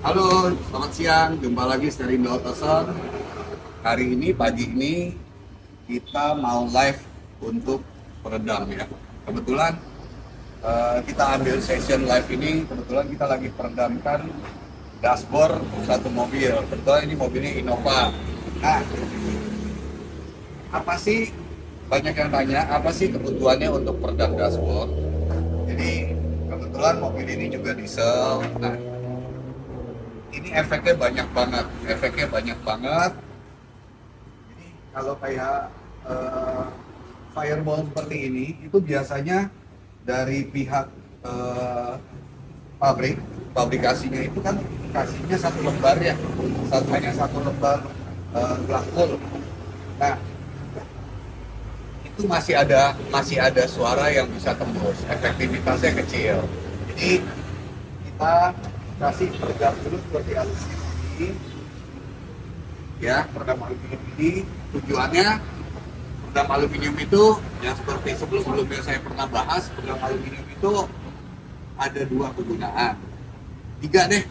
Halo, selamat siang. Jumpa lagi Sterindo Autoson. Hari ini, pagi ini, kita mau live untuk peredam ya. Kebetulan kita ambil session live ini, kebetulan kita lagi peredamkan dashboard satu mobil. Kebetulan ini mobilnya Innova. Nah, apa sih, banyak yang tanya, apa sih kebutuhannya untuk peredam dashboard? Jadi, kebetulan mobil ini juga diesel. Nah, ini efeknya banyak banget, jadi kalau kayak fireball seperti ini itu biasanya dari pihak pabrikasinya itu kan kasihnya satu lembar ya, hanya satu lembar glass wool. Nah, itu masih ada suara yang bisa tembus, efektivitasnya kecil. Jadi kita kasih peredam dulu seperti aluminium ini ya. Peredam aluminium ini tujuannya, peredam aluminium itu yang seperti sebelum-sebelumnya saya pernah bahas, peredam aluminium itu ada dua kegunaan, tiga deh.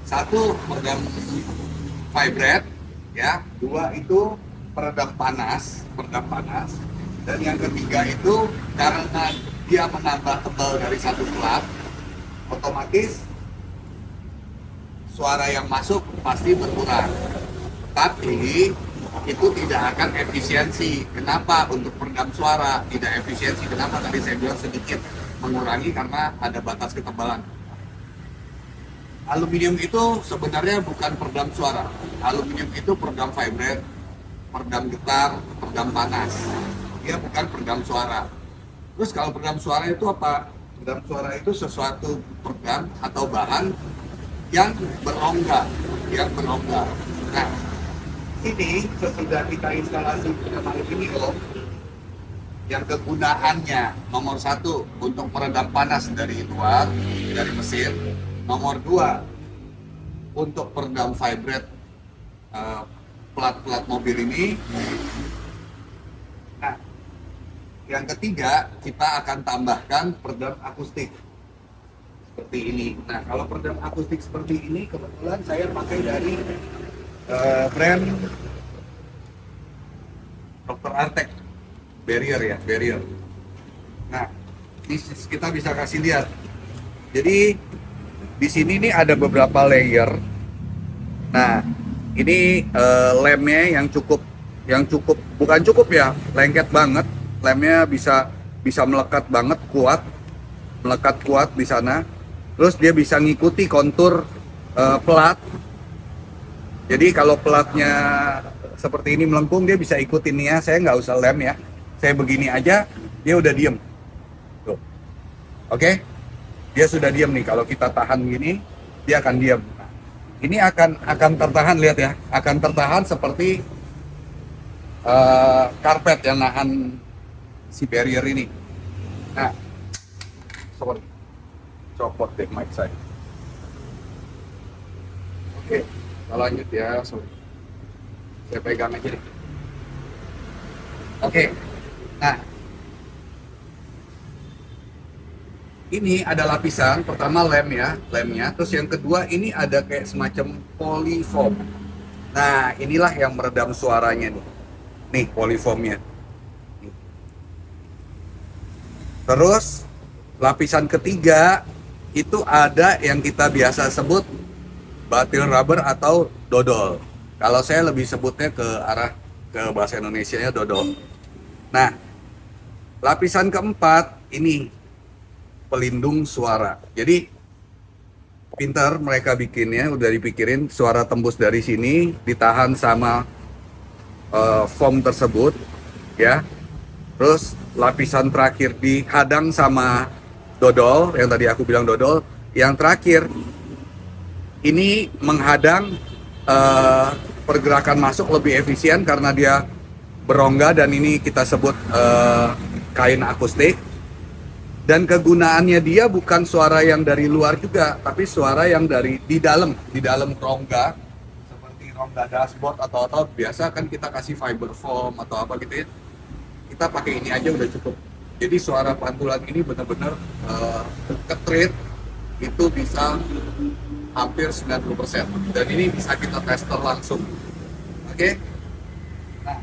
Satu, peredam vibrate ya. Dua, itu peredam panas, dan yang ketiga itu karena dia menambah tebal dari satu plat, otomatis suara yang masuk pasti berkurang, tapi itu tidak akan efisiensi. Kenapa? Untuk peredam suara tidak efisiensi. Kenapa? Tadi saya bilang sedikit mengurangi karena ada batas ketebalan. Aluminium itu sebenarnya bukan peredam suara. Aluminium itu peredam vibrate, peredam getar, peredam panas. Dia bukan peredam suara. Terus kalau peredam suara itu apa? Peredam suara itu sesuatu peredam atau bahan yang berongga. Nah, ini sesudah kita instalasi peredam aluminium, yang kegunaannya nomor satu untuk meredam panas dari luar, dari mesin. Nomor dua untuk peredam vibrate plat-plat mobil ini. Nah, yang ketiga kita akan tambahkan peredam akustik seperti ini. Nah, kalau peredam akustik seperti ini kebetulan saya pakai dari brand Dr. Artek, Barrier. Nah, kita bisa kasih lihat. Jadi di sini nih ada beberapa layer. Nah, ini lemnya bukan cukup ya, lengket banget. Lemnya bisa melekat banget, melekat kuat di sana. Terus dia bisa ngikuti kontur plat. Jadi kalau platnya seperti ini melengkung, dia bisa ikutin nih ya. Saya nggak usah lem ya. Saya begini aja, dia udah diem. Tuh. Oke? Dia sudah diem nih. Kalau kita tahan gini, dia akan diem. Nah, ini akan tertahan, lihat ya. Akan tertahan seperti karpet yang nahan si barrier ini. Nah, sorry. Copot deh mic saya. Oke, kita lanjut ya. Sorry, saya pegang aja deh. Oke, nah ini ada lapisan pertama lemnya. Terus yang kedua ini ada kayak semacam polyfoam. Nah, inilah yang meredam suaranya nih polyfoamnya. Terus lapisan ketiga itu ada yang kita biasa sebut batil rubber atau dodol. Kalau saya lebih sebutnya ke bahasa Indonesianya dodol. Nah, lapisan keempat ini pelindung suara. Jadi pintar mereka bikinnya, udah dipikirin suara tembus dari sini ditahan sama foam tersebut ya. Terus lapisan terakhir dihadang sama dodol, yang tadi aku bilang dodol. Yang terakhir ini menghadang pergerakan masuk lebih efisien karena dia berongga, dan ini kita sebut kain akustik. Dan kegunaannya dia bukan suara yang dari luar juga, tapi suara yang dari di dalam rongga, seperti rongga dashboard atau biasa kan kita kasih fiber foam atau apa gitu ya. Kita pakai ini aja udah cukup. Jadi suara pantulan ini benar-benar ketreat itu bisa hampir 90%. Dan ini bisa kita tester langsung. Oke? Nah,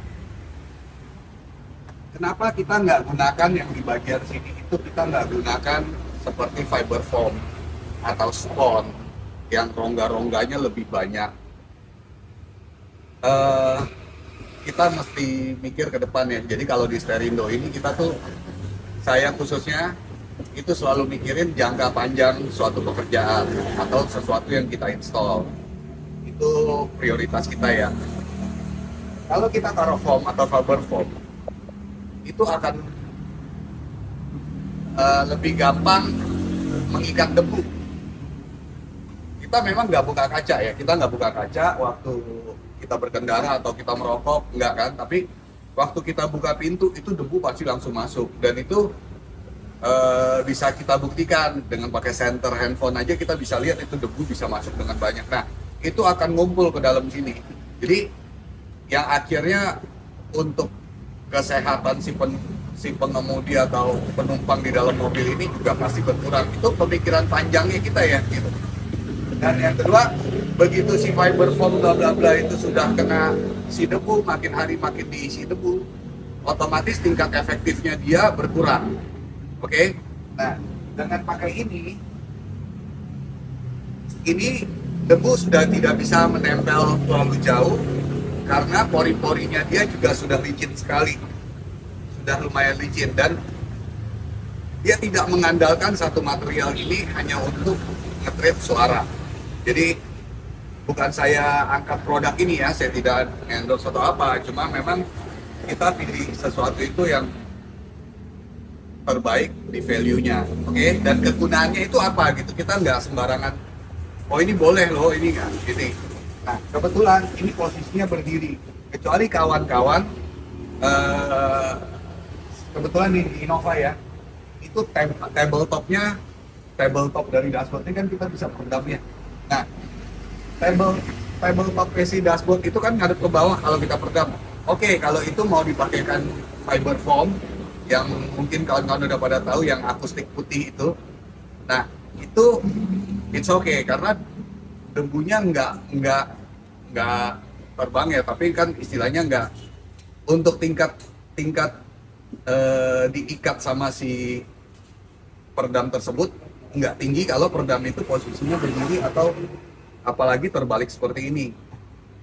kenapa kita nggak gunakan yang di bagian sini itu, kita nggak gunakan seperti fiber foam atau spon yang rongga-rongganya lebih banyak. Kita mesti mikir ke depan ya. Jadi kalau di Sterindo ini kita tuh, saya khususnya itu selalu mikirin jangka panjang suatu pekerjaan atau sesuatu yang kita install. Itu prioritas kita ya. Kalau kita taruh foam atau fiber foam, itu akan lebih gampang mengikat debu. Kita memang nggak buka kaca ya, kita nggak buka kaca waktu kita berkendara atau kita merokok, nggak kan? Tapi waktu kita buka pintu itu debu pasti langsung masuk, dan itu bisa kita buktikan dengan pakai senter handphone aja, kita bisa lihat itu debu bisa masuk dengan banyak. Nah, itu akan ngumpul ke dalam sini. Jadi yang akhirnya untuk kesehatan si pengemudi atau penumpang di dalam mobil ini juga pasti berkurang. Itu pemikiran panjangnya kita ya gitu. Dan yang kedua, begitu si fiber foam bla bla bla itu sudah kena si debu, makin hari makin diisi debu, otomatis tingkat efektifnya dia berkurang. Oke? Nah, dengan pakai ini debu sudah tidak bisa menempel terlalu jauh karena pori-porinya dia juga sudah licin sekali. Sudah lumayan licin, dan dia tidak mengandalkan satu material ini hanya untuk nge-trip suara. Jadi bukan saya angkat produk ini ya, saya tidak endorse atau apa, cuma memang kita pilih sesuatu itu yang terbaik di value-nya, oke? Dan kegunaannya itu apa gitu, kita nggak sembarangan, oh ini boleh loh, ini nggak, gini. Nah, kebetulan ini posisinya berdiri, kecuali kawan-kawan, kebetulan di Innova ya, itu tabletop dari dashboard ini kan kita bisa peredamnya. Nah, tabletop PC dashboard itu kan ngadep ke bawah kalau kita peredam. Oke, kalau itu mau dipakaikan fiber foam yang mungkin kawan-kawan udah pada tahu yang akustik putih itu. Nah, itu it's okay karena debunya nggak terbang ya, tapi kan istilahnya nggak untuk tingkat diikat sama si peredam tersebut nggak tinggi kalau peredam itu posisinya berdiri atau apalagi terbalik seperti ini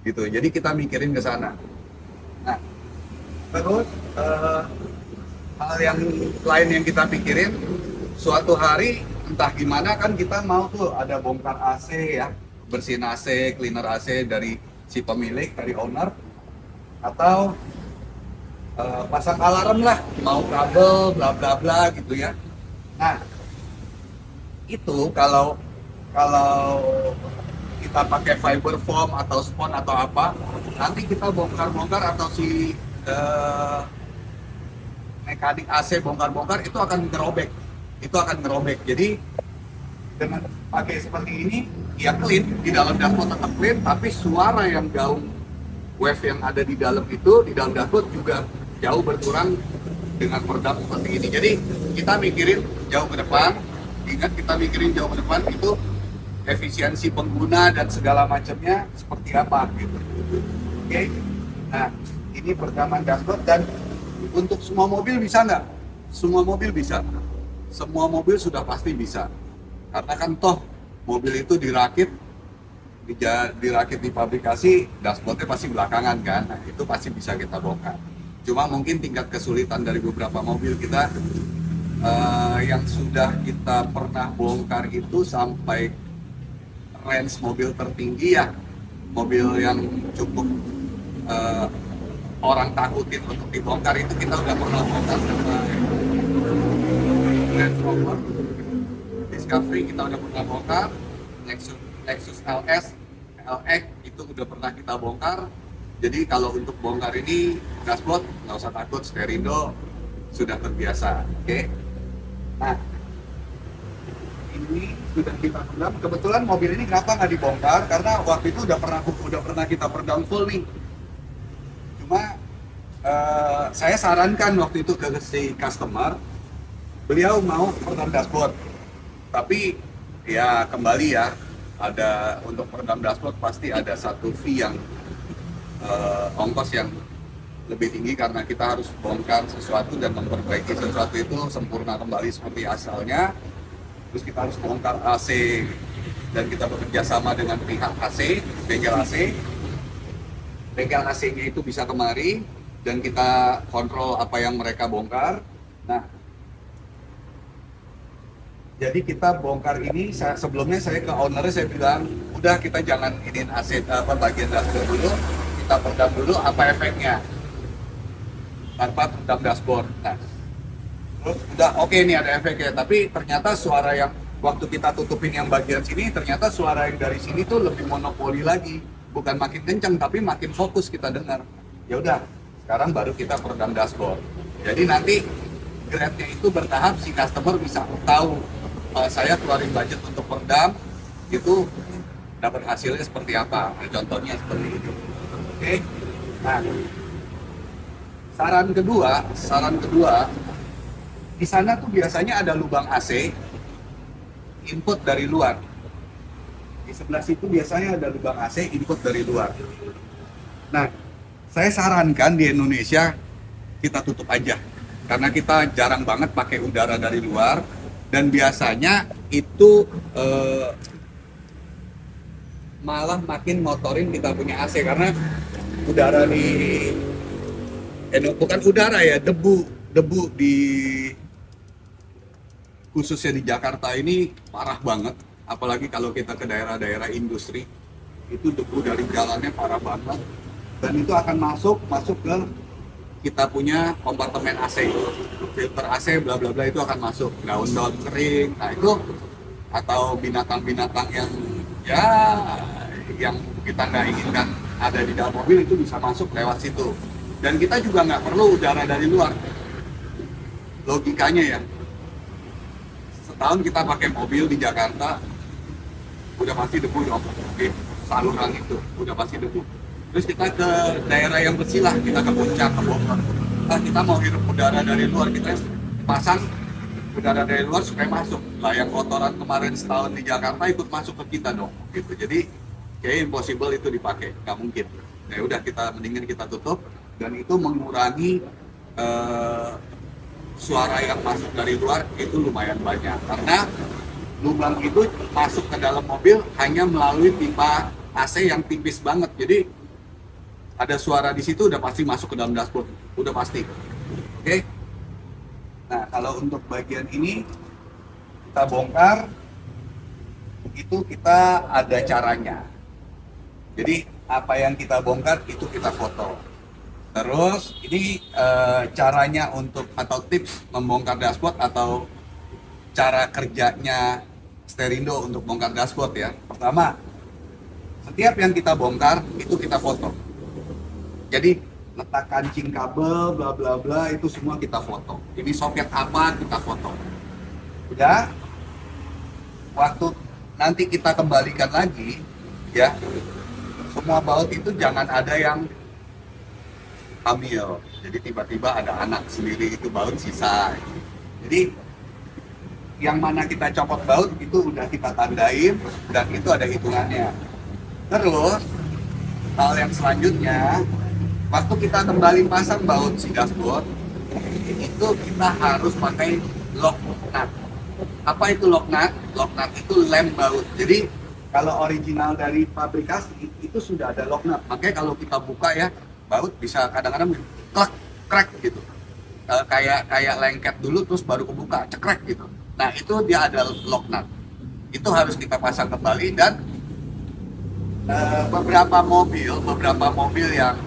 gitu. Jadi kita mikirin ke sana. Nah, terus hal yang lain yang kita pikirin, suatu hari entah gimana kan kita mau tuh ada bongkar AC ya, bersihin AC, cleaner AC dari si pemilik, dari owner, atau pasang alarm lah, mau kabel bla bla bla gitu ya. Nah, itu kalau kita pakai fiber foam atau spon atau apa, nanti kita bongkar-bongkar atau si mekanik AC bongkar-bongkar itu akan ngerobek. Jadi dengan pakai seperti ini ya clean, di dalam dashboard tetap clean, tapi suara yang gaung wave yang ada di dalam itu, di dalam dashboard juga jauh berkurang dengan peredam seperti ini. Jadi kita mikirin jauh ke depan. Ingat, kita mikirin jauh ke depan itu efisiensi pengguna dan segala macamnya seperti apa gitu. Oke. Nah, ini perekaman dashboard, dan untuk semua mobil bisa nggak? Semua mobil bisa. Semua mobil sudah pasti bisa. Karena kan toh mobil itu dirakit di pabrikasi, dashboardnya pasti belakangan kan. Nah, itu pasti bisa kita bongkar. Cuma mungkin tingkat kesulitan dari beberapa mobil kita yang sudah kita pernah bongkar itu sampai range mobil tertinggi ya, mobil yang cukup orang takutin untuk dibongkar itu kita udah pernah bongkar sama Range Rover Discovery, kita udah pernah bongkar, Lexus LS, LX itu udah pernah kita bongkar. Jadi kalau untuk bongkar ini dashboard nggak usah takut, Sterindo sudah terbiasa, oke? Nah, ini sudah kita peredam. Kebetulan mobil ini kenapa nggak dibongkar? Karena waktu itu udah pernah kita peredam full nih. Cuma saya sarankan waktu itu ke si customer, beliau mau peredam dashboard. Tapi ya kembali ya, ada untuk peredam dashboard pasti ada satu fee yang ongkos yang lebih tinggi karena kita harus bongkar sesuatu dan memperbaiki sesuatu itu sempurna kembali seperti asalnya. Terus kita harus bongkar AC dan kita bekerja sama dengan pihak AC, bengkel AC. Bengkel AC-nya itu bisa kemari dan kita kontrol apa yang mereka bongkar. Nah, jadi kita bongkar ini, sebelumnya saya ke ownernya saya bilang, udah kita jangan iniin AC bagian dashboard dulu, kita peredam dulu apa efeknya tanpa peredam dashboard. Nah, terus udah oke nih ada efeknya, tapi ternyata suara yang waktu kita tutupin yang bagian sini, ternyata suara yang dari sini tuh lebih monopoli lagi, bukan makin kencang tapi makin fokus kita dengar. Ya udah, sekarang baru kita peredam dashboard. Jadi nanti grade-nya itu bertahap, si customer bisa tahu saya keluarin budget untuk peredam itu dapat hasilnya seperti apa. Nah, contohnya seperti itu. Oke. Nah, saran kedua di sana tuh biasanya ada lubang AC input dari luar. Di sebelah situ biasanya ada lubang AC input dari luar. Nah, saya sarankan di Indonesia kita tutup aja karena kita jarang banget pakai udara dari luar dan biasanya itu malah makin motorin kita punya AC karena udara di bukan udara ya, debu di khususnya di Jakarta ini parah banget, apalagi kalau kita ke daerah-daerah industri itu debu dari jalannya parah banget dan itu akan masuk ke kita punya kompartemen AC, filter AC bla bla bla itu akan masuk, daun-daun kering, nah itu atau binatang-binatang yang kita nggak inginkan ada di dalam mobil itu bisa masuk lewat situ. Dan kita juga nggak perlu udara dari luar. Logikanya ya, setahun kita pakai mobil di Jakarta, udah pasti debu dong. Oke, saluran itu udah pasti debu. Terus kita ke daerah yang bersilah, kita ke puncak, ke Bogor. Nah, kita mau hirup udara dari luar, kita pasang udara dari luar supaya masuk. Lah yang kotoran kemarin setahun di Jakarta ikut masuk ke kita dong. Gitu. Jadi kayak impossible itu dipakai, nggak mungkin. Ya udah mendingan kita tutup. Dan itu mengurangi suara yang masuk dari luar itu lumayan banyak karena lubang itu masuk ke dalam mobil hanya melalui pipa AC yang tipis banget, jadi ada suara di situ udah pasti masuk ke dalam dashboard, udah pasti. Oke. Nah, kalau untuk bagian ini kita bongkar itu kita ada caranya, jadi apa yang kita bongkar itu kita foto. Terus ini caranya untuk atau tips membongkar dashboard atau cara kerjanya Sterindo untuk bongkar dashboard ya. Pertama, setiap yang kita bongkar itu kita foto. Jadi letak kancing kabel bla bla bla itu semua kita foto. Ini soket apa kita foto. Udah, waktu nanti kita kembalikan lagi ya, semua baut itu jangan ada yang hamil, jadi tiba-tiba ada anak sendiri itu baut sisa. Jadi yang mana kita copot baut itu udah kita tandain dan itu ada hitungannya. Terus hal yang selanjutnya, waktu kita kembali pasang baut si dashboard itu kita harus pakai lock nut. Apa itu lock nut? Lock nut itu lem baut. Jadi kalau original dari pabrikasi itu sudah ada lock nut. Makanya kalau kita buka ya, baut bisa kadang-kadang klak crack gitu, kayak lengket dulu terus baru kebuka cekrek gitu. Nah itu dia ada lock nut, itu harus kita pasang kembali. Dan beberapa mobil yang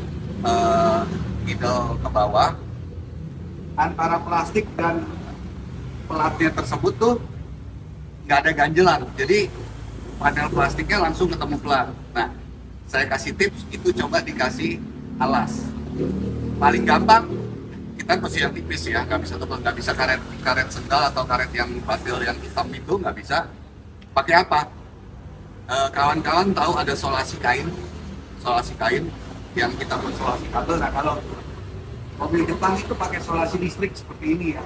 idle ke bawah, antara plastik dan pelatnya tersebut tuh nggak ada ganjelan, jadi panel plastiknya langsung ketemu pelat. Nah, saya kasih tips itu, coba dikasih alas. Paling gampang kita mesti yang tipis ya, nggak bisa tebal, nggak bisa karet sendal atau karet yang batil yang hitam itu nggak bisa. Pakai apa? Kawan-kawan tahu ada solasi kain yang kita buat solasi kabel. Nah kalau mobil Jepang itu pakai solasi listrik seperti ini ya.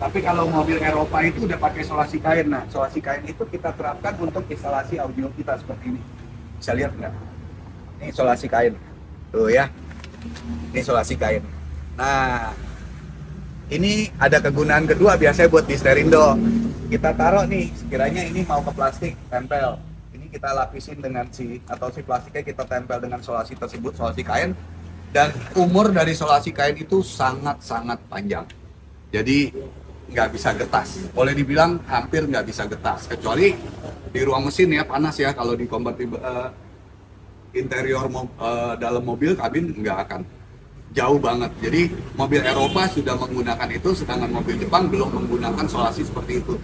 Tapi kalau mobil Eropa itu udah pakai isolasi kain. Nah, isolasi kain itu kita terapkan untuk instalasi audio kita seperti ini. Bisa lihat nggak? Ini isolasi kain. Tuh ya. Ini isolasi kain. Nah, ini ada kegunaan kedua biasanya buat di sterindo. Kita taruh nih, sekiranya ini mau ke plastik, tempel. Ini kita lapisin dengan si plastiknya kita tempel dengan isolasi tersebut, isolasi kain. Dan umur dari isolasi kain itu sangat-sangat panjang. Jadi nggak bisa getas. Boleh dibilang hampir nggak bisa getas. Kecuali di ruang mesin ya, panas ya. Kalau di convertible interior dalam mobil, kabin nggak akan. Jauh banget. Jadi mobil Eropa sudah menggunakan itu, sedangkan mobil Jepang belum menggunakan isolasi seperti itu.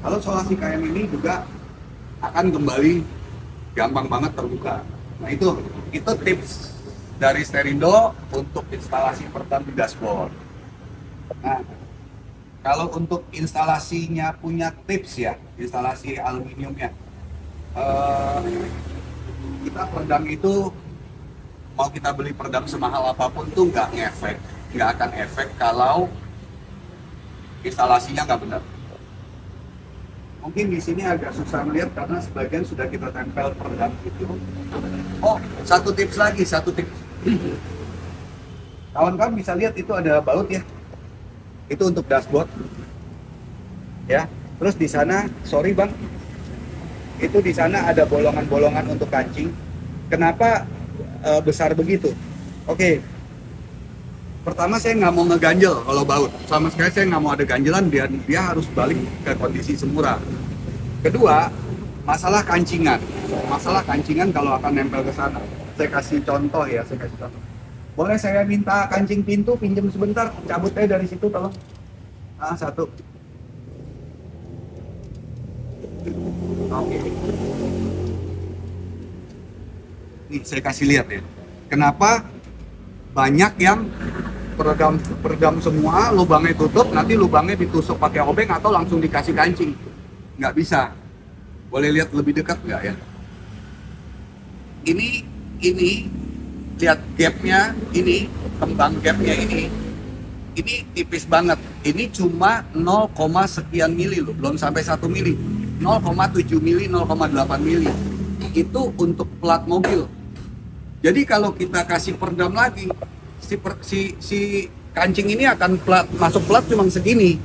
Kalau isolasi kain ini juga akan kembali gampang banget terbuka. Nah itu tips dari Sterindo untuk instalasi peredam di dashboard. Nah, kalau untuk instalasinya punya tips ya, instalasi aluminiumnya, kita peredam itu mau kita beli peredam semahal apapun tuh nggak akan efek kalau instalasinya nggak benar. Mungkin di sini agak susah melihat karena sebagian sudah kita tempel peredam itu. Oh, satu tips. Kawan-kawan bisa lihat itu ada baut ya. Itu untuk dashboard. Ya. Terus di sana, sorry Bang. Itu di sana ada bolongan-bolongan untuk kancing. Kenapa besar begitu? Oke. Pertama saya nggak mau ngeganjel kalau baut. Sama sekali saya nggak mau ada ganjelan, dia harus balik ke kondisi semula. Kedua, masalah kancingan. Masalah kancingan kalau akan nempel ke sana. Saya kasih contoh. Boleh saya minta kancing pintu, pinjam sebentar, cabut aja dari situ tolong. Satu. Oke. Nih saya kasih lihat ya. Kenapa banyak yang peredam semua, lubangnya tutup, nanti lubangnya ditusuk pakai obeng atau langsung dikasih kancing. Nggak bisa. Boleh lihat lebih dekat nggak ya? Ini lihat gapnya, ini kembang gapnya ini tipis banget. Ini cuma 0, sekian mili loh, belum sampai 1 mili. 0,7 mili, 0,8 mili. Itu untuk plat mobil. Jadi kalau kita kasih peredam lagi, si kancing ini akan masuk plat cuma segini,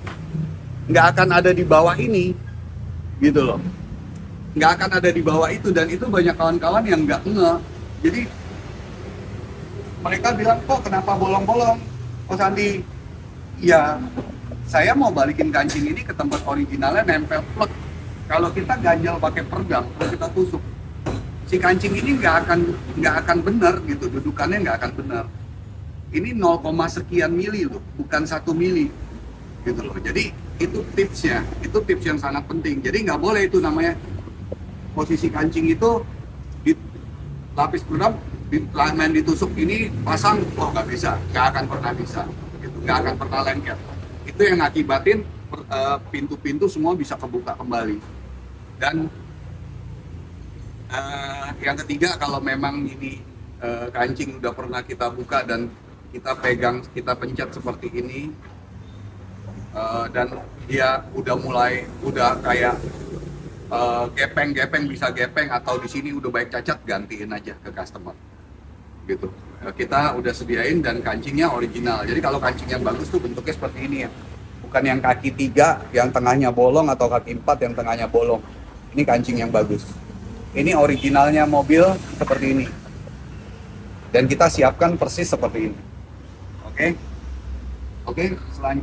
nggak akan ada di bawah ini, gitu loh. Nggak akan ada di bawah itu, dan itu banyak kawan-kawan yang nggak jadi mereka bilang, kok kenapa bolong-bolong? Oh Sandi, ya saya mau balikin kancing ini ke tempat originalnya, nempel plek. Kalau kita ganjel pakai peredam, kalau kita tusuk, si kancing ini nggak akan benar gitu, dudukannya nggak akan benar. Ini 0, sekian mili loh, bukan 1 mili gitu loh. Jadi itu tipsnya, itu tips yang sangat penting. Jadi nggak boleh itu namanya posisi kancing itu di lapis peredam, main ditusuk ini pasang, nggak bisa, nggak akan pernah bisa, gitu, nggak akan pernah lengket. Itu yang ngakibatin pintu-pintu semua bisa kebuka kembali. Dan yang ketiga, kalau memang ini kancing udah pernah kita buka dan kita pegang, kita pencet seperti ini, dan dia udah kayak gepeng bisa gepeng, atau di sini udah baik cacat, gantiin aja ke customer gitu. Kita udah sediain dan kancingnya original. Jadi kalau kancing yang bagus tuh bentuknya seperti ini ya, bukan yang kaki 3 yang tengahnya bolong atau kaki 4 yang tengahnya bolong. Ini kancing yang bagus. Ini originalnya mobil seperti ini, dan kita siapkan persis seperti ini. Oke, selanjutnya